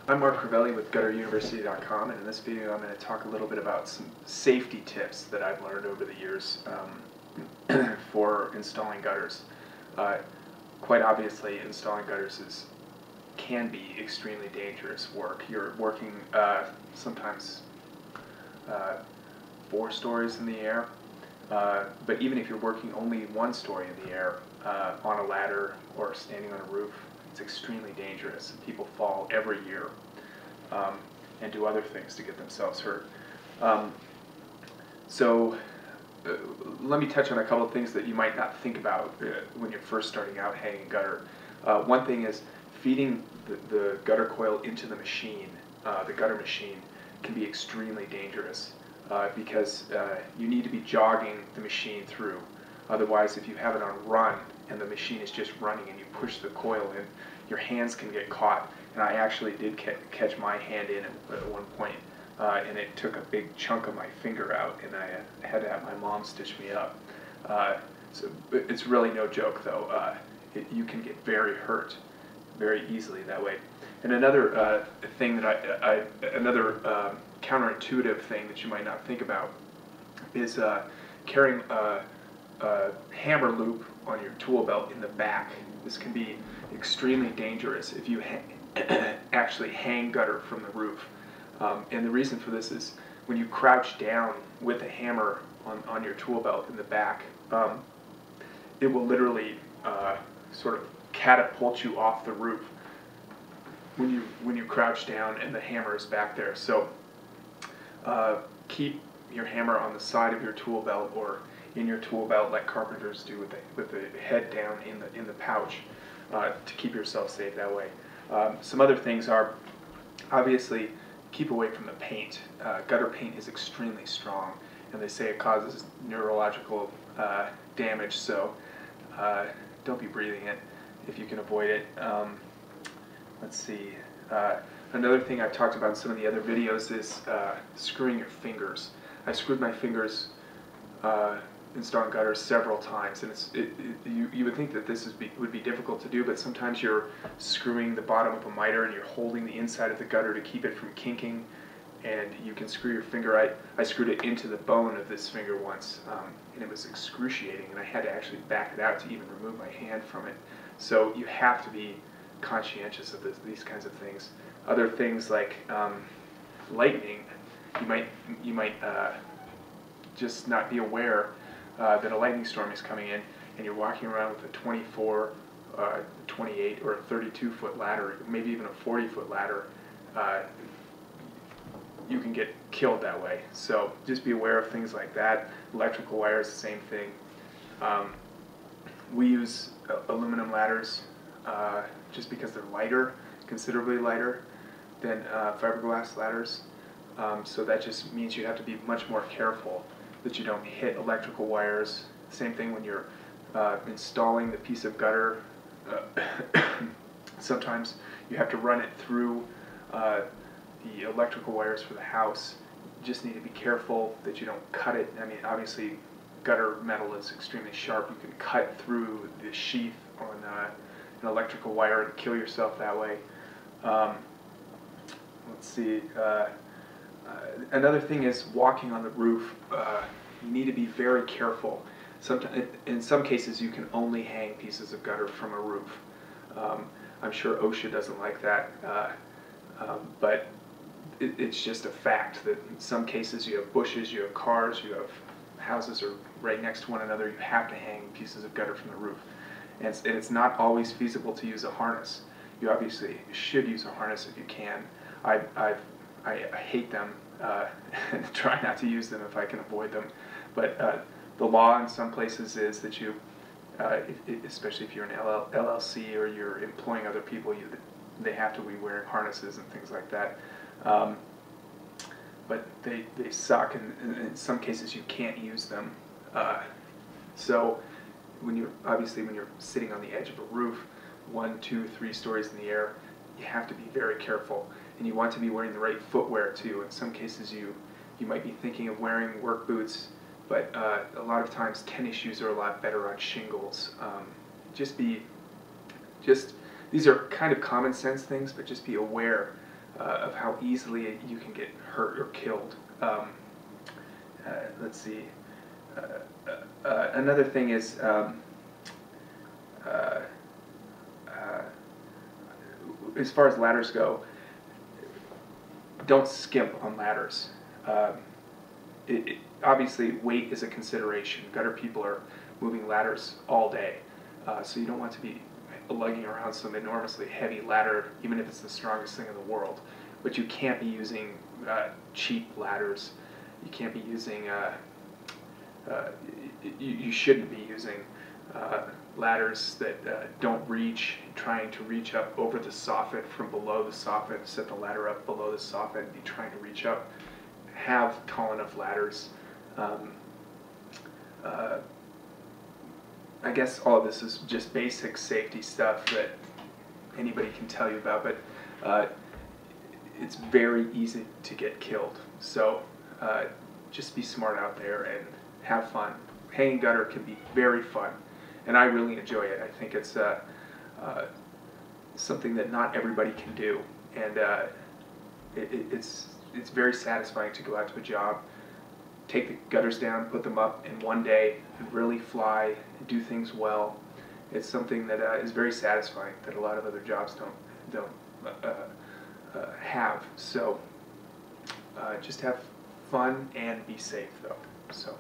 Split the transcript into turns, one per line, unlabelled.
I'm Mark Crivelli with GutterUniversity.com, and in this video I'm going to talk a little bit about some safety tips that I've learned over the years for installing gutters. Quite obviously, installing gutters can be extremely dangerous work. You're working sometimes 4 stories in the air, but even if you're working only 1 story in the air on a ladder or standing on a roof, it's extremely dangerous. People fall every year and do other things to get themselves hurt. Let me touch on a couple of things that you might not think about when you're first starting out hanging gutter. One thing is feeding the gutter coil into the machine, the gutter machine, can be extremely dangerous because you need to be jogging the machine through. Otherwise, if you have it on run and the machine is just running and you push the coil in, your hands can get caught. And I actually did catch my hand in at one point, and it took a big chunk of my finger out, and I had to have my mom stitch me up. So it's really no joke, though. You can get very hurt very easily that way. And another thing that another counterintuitive thing that you might not think about is carrying a hammer loop on your tool belt in the back. This can be extremely dangerous if you actually hang gutter from the roof. And the reason for this is when you crouch down with a hammer on your tool belt in the back, it will literally sort of catapult you off the roof when you crouch down and the hammer is back there. So keep your hammer on the side of your tool belt or in your tool belt like carpenters do with the head down in the pouch to keep yourself safe that way. Some other things are, obviously, keep away from the paint. Gutter paint is extremely strong, and they say it causes neurological damage, so don't be breathing it if you can avoid it. Let's see. Another thing I've talked about in some of the other videos is screwing your fingers. I screwed my fingers installing gutters several times, and you would think that this would be difficult to do, but sometimes you're screwing the bottom of a miter and you're holding the inside of the gutter to keep it from kinking, and you can screw your finger. I screwed it into the bone of this finger once, and it was excruciating, and I had to actually back it out to even remove my hand from it. So you have to be conscientious of these kinds of things. Other things like lightning, you might just not be aware that a lightning storm is coming in, and you're walking around with a 24, 28, or a 32-foot ladder, maybe even a 40-foot ladder. You can get killed that way. So just be aware of things like that. Electrical wires, the same thing. We use aluminum ladders just because they're lighter, considerably lighter than fiberglass ladders. So that just means you have to be much more careful that you don't hit electrical wires. Same thing when you're installing the piece of gutter. Sometimes you have to run it through the electrical wires for the house. You just need to be careful that you don't cut it. I mean, obviously, gutter metal is extremely sharp. You can cut through the sheath on an electrical wire and kill yourself that way. Let's see. Another thing is walking on the roof. You need to be very careful. In some cases, you can only hang pieces of gutter from a roof. I'm sure OSHA doesn't like that, but it's just a fact that in some cases you have bushes, you have cars, you have houses are right next to one another. You have to hang pieces of gutter from the roof, and it's not always feasible to use a harness. You obviously should use a harness if you can. I hate them and try not to use them if I can avoid them. But the law in some places is that you, especially if you're an LLC or you're employing other people, they have to be wearing harnesses and things like that. But they suck, and in some cases you can't use them. So when you're sitting on the edge of a roof, 1, 2, 3 stories in the air, you have to be very careful, and you want to be wearing the right footwear too. In some cases you might be thinking of wearing work boots, but a lot of times tennis shoes are a lot better on shingles. These are kind of common sense things, but just be aware of how easily you can get hurt or killed. Let's see. Another thing is as far as ladders go, don't skimp on ladders. Obviously, weight is a consideration. Gutter people are moving ladders all day, so you don't want to be lugging around some enormously heavy ladder, even if it's the strongest thing in the world. But you can't be using cheap ladders. You can't be using, you shouldn't be using ladders that don't reach, trying to reach up over the soffit from below the soffit, set the ladder up below the soffit and be trying to reach up. Have tall enough ladders. I guess all of this is just basic safety stuff that anybody can tell you about, but it's very easy to get killed. So just be smart out there and have fun. Hanging gutter can be very fun, and I really enjoy it. I think it's something that not everybody can do, and it's very satisfying to go out to a job, take the gutters down, put them up in one day, and really fly and do things well. It's something that is very satisfying that a lot of other jobs don't have. So just have fun and be safe, though. So.